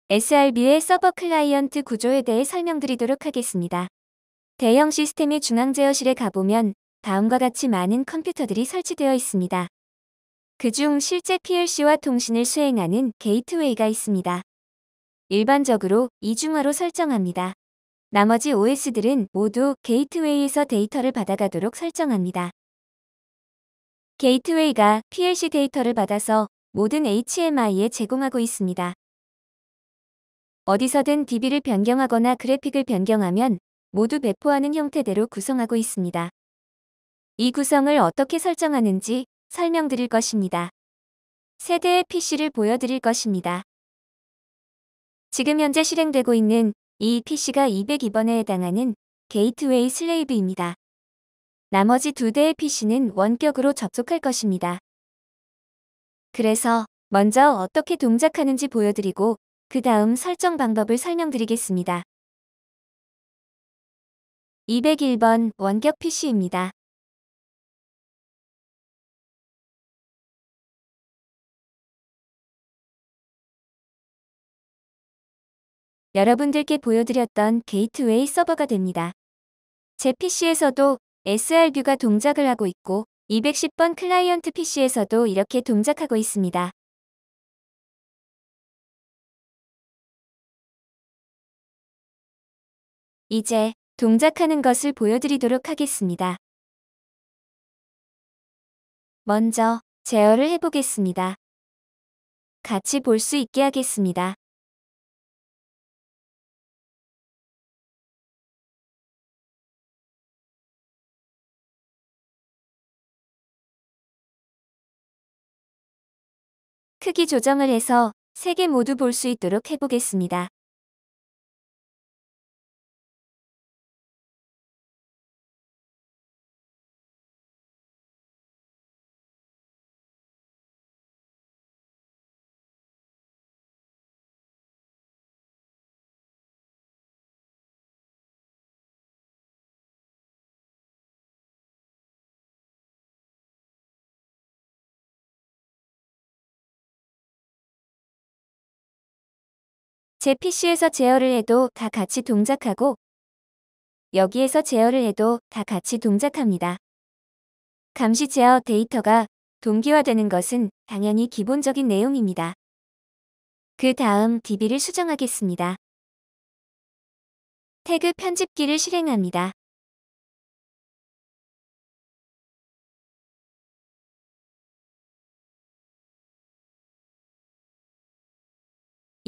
SRB의 서버 클라이언트 구조에 대해 설명드리도록 하겠습니다. 대형 시스템의 중앙 제어실에 가보면 다음과 같이 많은 컴퓨터들이 설치되어 있습니다. 그중 실제 PLC와 통신을 수행하는 게이트웨이가 있습니다. 일반적으로 이중화로 설정합니다. 나머지 OS들은 모두 게이트웨이에서 데이터를 받아가도록 설정합니다. 게이트웨이가 PLC 데이터를 받아서 모든 HMI에 제공하고 있습니다. 어디서든 DB를 변경하거나 그래픽을 변경하면 모두 배포하는 형태대로 구성하고 있습니다. 이 구성을 어떻게 설정하는지 설명드릴 것입니다. 세대의 PC를 보여드릴 것입니다. 지금 현재 실행되고 있는 이 PC가 202번에 해당하는 게이트웨이 슬레이브입니다. 나머지 두 대의 PC는 원격으로 접속할 것입니다. 그래서 먼저 어떻게 동작하는지 보여드리고 그 다음 설정 방법을 설명드리겠습니다. 201번 원격 PC입니다. 여러분들께 보여드렸던 게이트웨이 서버가 됩니다. 제 PC에서도 SRB가 동작을 하고 있고 210번 클라이언트 PC에서도 이렇게 동작하고 있습니다. 이제 동작하는 것을 보여드리도록 하겠습니다. 먼저 제어를 해보겠습니다. 같이 볼 수 있게 하겠습니다. 크기 조정을 해서 3개 모두 볼 수 있도록 해보겠습니다. 제 PC에서 제어를 해도 다 같이 동작하고 여기에서 제어를 해도 다 같이 동작합니다. 감시 제어 데이터가 동기화되는 것은 당연히 기본적인 내용입니다. 그 다음 DB를 수정하겠습니다. 태그 편집기를 실행합니다.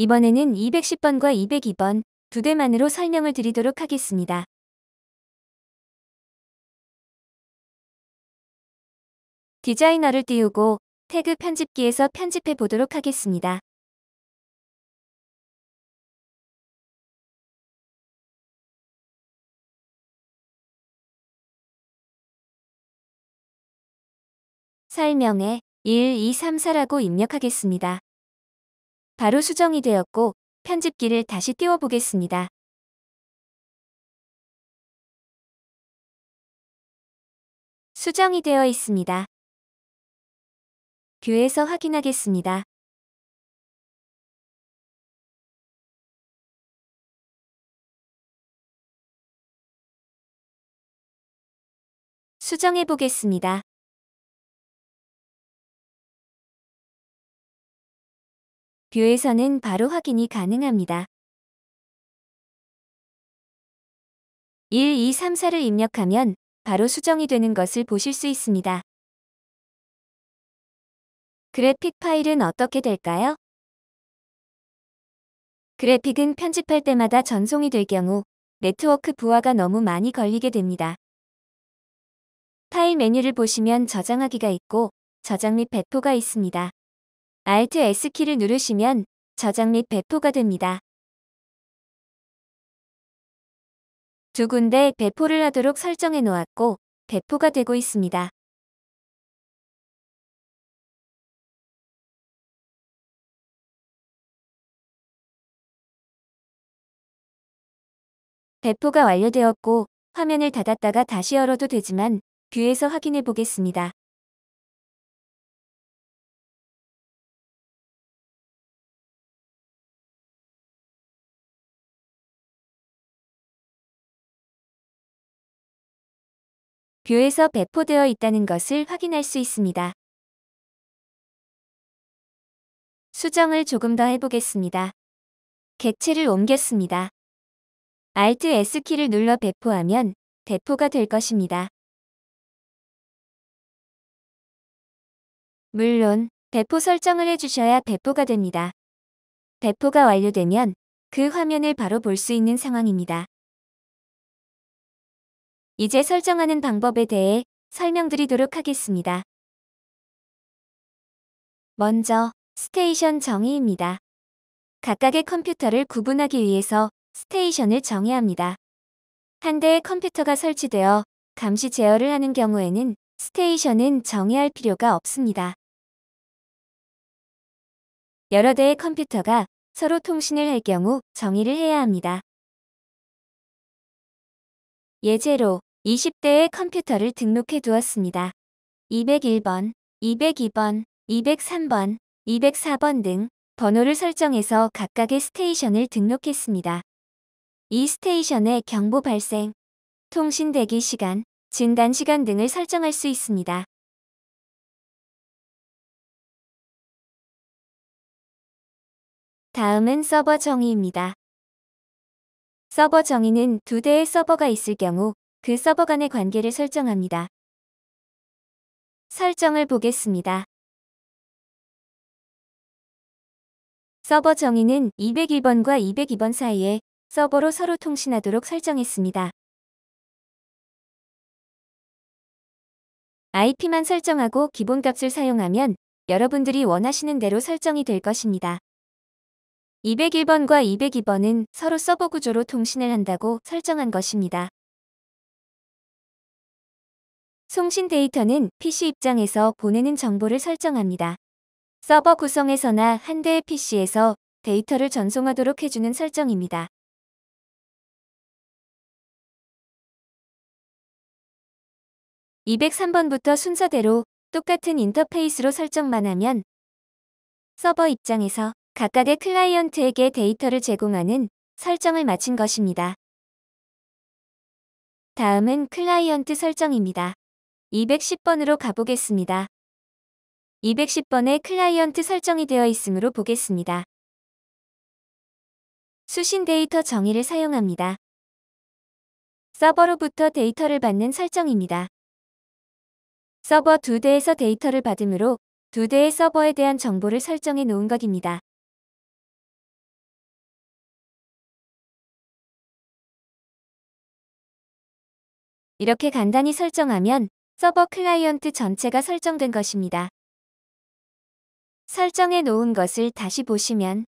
이번에는 210번과 202번 두 대만으로 설명을 드리도록 하겠습니다. 디자이너를 띄우고 태그 편집기에서 편집해 보도록 하겠습니다. 설명에 1, 2, 3, 4라고 입력하겠습니다. 바로 수정이 되었고 편집기를 다시 띄워보겠습니다. 수정이 되어 있습니다. 뷰에서 확인하겠습니다. 수정해 보겠습니다. 뷰에서는 바로 확인이 가능합니다. 1, 2, 3, 4를 입력하면 바로 수정이 되는 것을 보실 수 있습니다. 그래픽 파일은 어떻게 될까요? 그래픽은 편집할 때마다 전송이 될 경우 네트워크 부하가 너무 많이 걸리게 됩니다. 파일 메뉴를 보시면 저장하기가 있고 저장 및 배포가 있습니다. Alt S키를 누르시면 저장 및 배포가 됩니다. 두 군데 배포를 하도록 설정해 놓았고 배포가 되고 있습니다. 배포가 완료되었고 화면을 닫았다가 다시 열어도 되지만 뷰에서 확인해 보겠습니다. 뷰에서 배포되어 있다는 것을 확인할 수 있습니다. 수정을 조금 더 해보겠습니다. 객체를 옮겼습니다. Alt S키를 눌러 배포하면 배포가 될 것입니다. 물론 배포 설정을 해주셔야 배포가 됩니다. 배포가 완료되면 그 화면을 바로 볼 수 있는 상황입니다. 이제 설정하는 방법에 대해 설명드리도록 하겠습니다. 먼저 스테이션 정의입니다. 각각의 컴퓨터를 구분하기 위해서 스테이션을 정해야 합니다. 한 대의 컴퓨터가 설치되어 감시 제어를 하는 경우에는 스테이션은 정의할 필요가 없습니다. 여러 대의 컴퓨터가 서로 통신을 할 경우 정의를 해야 합니다. 예제로 20대의 컴퓨터를 등록해 두었습니다. 201번, 202번, 203번, 204번 등 번호를 설정해서 각각의 스테이션을 등록했습니다. 이 스테이션의 경보 발생, 통신 대기 시간, 진단 시간 등을 설정할 수 있습니다. 다음은 서버 정의입니다. 서버 정의는 두 대의 서버가 있을 경우 그 서버 간의 관계를 설정합니다. 설정을 보겠습니다. 서버 정의는 201번과 202번 사이에 서버로 서로 통신하도록 설정했습니다. IP만 설정하고 기본값을 사용하면 여러분들이 원하시는 대로 설정이 될 것입니다. 201번과 202번은 서로 서버 구조로 통신을 한다고 설정한 것입니다. 송신 데이터는 PC 입장에서 보내는 정보를 설정합니다. 서버 구성에서나 한 대의 PC에서 데이터를 전송하도록 해주는 설정입니다. (203번부터) 순서대로 똑같은 인터페이스로 설정만 하면 서버 입장에서 각각의 클라이언트에게 데이터를 제공하는 설정을 마친 것입니다. 다음은 클라이언트 설정입니다. 210번으로 가보겠습니다. 210번에 클라이언트 설정이 되어 있으므로 보겠습니다. 수신 데이터 정의를 사용합니다. 서버로부터 데이터를 받는 설정입니다. 서버 두 대에서 데이터를 받으므로 두 대의 서버에 대한 정보를 설정해 놓은 것입니다. 이렇게 간단히 설정하면 서버 클라이언트 전체가 설정된 것입니다. 설정해 놓은 것을 다시 보시면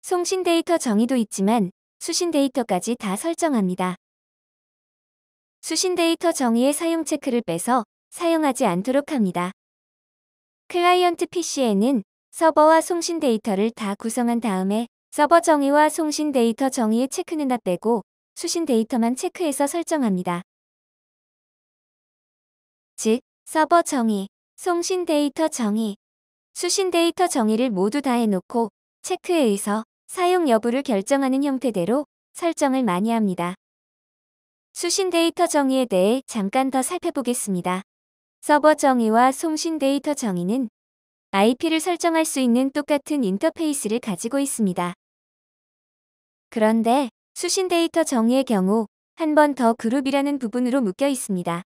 송신 데이터 정의도 있지만 수신 데이터까지 다 설정합니다. 수신 데이터 정의의 사용 체크를 빼서 사용하지 않도록 합니다. 클라이언트 PC에는 서버와 송신 데이터를 다 구성한 다음에 서버 정의와 송신 데이터 정의의 체크는 다 빼고 수신 데이터만 체크해서 설정합니다. 즉, 서버 정의, 송신 데이터 정의, 수신 데이터 정의를 모두 다 해놓고 체크에 의해서 사용 여부를 결정하는 형태대로 설정을 많이 합니다. 수신 데이터 정의에 대해 잠깐 더 살펴보겠습니다. 서버 정의와 송신 데이터 정의는 IP를 설정할 수 있는 똑같은 인터페이스를 가지고 있습니다. 그런데 수신 데이터 정의의 경우 한 번 더 그룹이라는 부분으로 묶여 있습니다.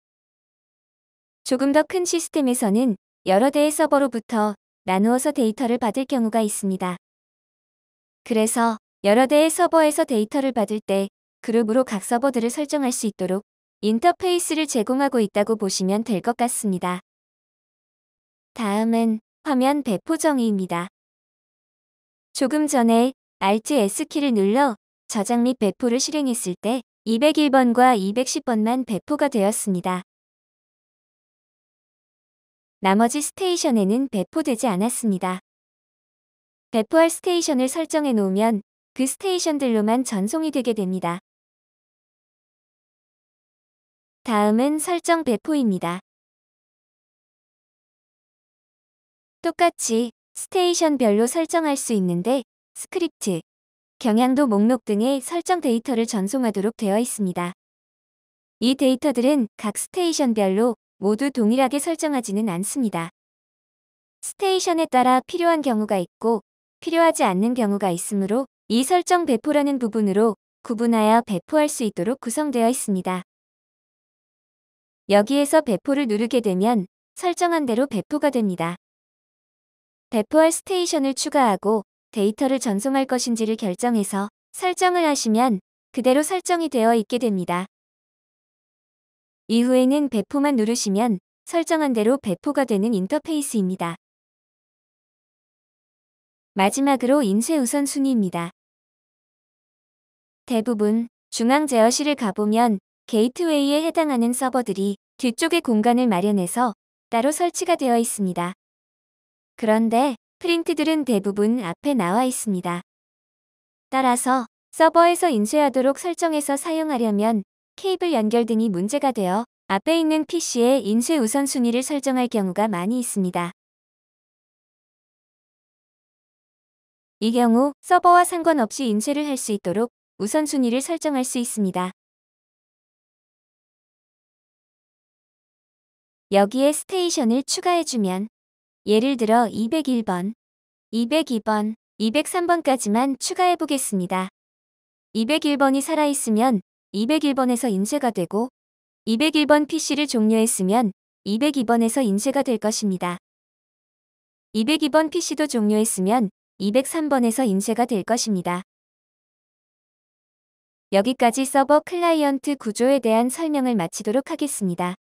조금 더 큰 시스템에서는 여러 대의 서버로부터 나누어서 데이터를 받을 경우가 있습니다. 그래서 여러 대의 서버에서 데이터를 받을 때 그룹으로 각 서버들을 설정할 수 있도록 인터페이스를 제공하고 있다고 보시면 될 것 같습니다. 다음은 화면 배포 정의입니다. 조금 전에 Alt S키를 눌러 저장 및 배포를 실행했을 때 201번과 210번만 배포가 되었습니다. 나머지 스테이션에는 배포되지 않았습니다. 배포할 스테이션을 설정해 놓으면 그 스테이션들로만 전송이 되게 됩니다. 다음은 설정 배포입니다. 똑같이 스테이션별로 설정할 수 있는데 스크립트, 경향도 목록 등의 설정 데이터를 전송하도록 되어 있습니다. 이 데이터들은 각 스테이션별로 모두 동일하게 설정하지는 않습니다. 스테이션에 따라 필요한 경우가 있고 필요하지 않는 경우가 있으므로 이 설정 배포라는 부분으로 구분하여 배포할 수 있도록 구성되어 있습니다. 여기에서 배포를 누르게 되면 설정한 대로 배포가 됩니다. 배포할 스테이션을 추가하고 데이터를 전송할 것인지를 결정해서 설정을 하시면 그대로 설정이 되어 있게 됩니다. 이후에는 배포만 누르시면 설정한 대로 배포가 되는 인터페이스입니다. 마지막으로 인쇄 우선순위입니다. 대부분 중앙 제어실을 가보면 게이트웨이에 해당하는 서버들이 뒤쪽에 공간을 마련해서 따로 설치가 되어 있습니다. 그런데 프린트들은 대부분 앞에 나와 있습니다. 따라서 서버에서 인쇄하도록 설정해서 사용하려면 케이블 연결 등이 문제가 되어 앞에 있는 PC의 인쇄 우선순위를 설정할 경우가 많이 있습니다. 이 경우 서버와 상관없이 인쇄를 할 수 있도록 우선순위를 설정할 수 있습니다. 여기에 스테이션을 추가해주면 예를 들어 201번, 202번, 203번까지만 추가해 보겠습니다. 201번이 살아있으면 201번에서 인쇄가 되고 201번 PC를 종료했으면 202번에서 인쇄가 될 것입니다. 202번 PC도 종료했으면 203번에서 인쇄가 될 것입니다. 여기까지 서버 클라이언트 구조에 대한 설명을 마치도록 하겠습니다.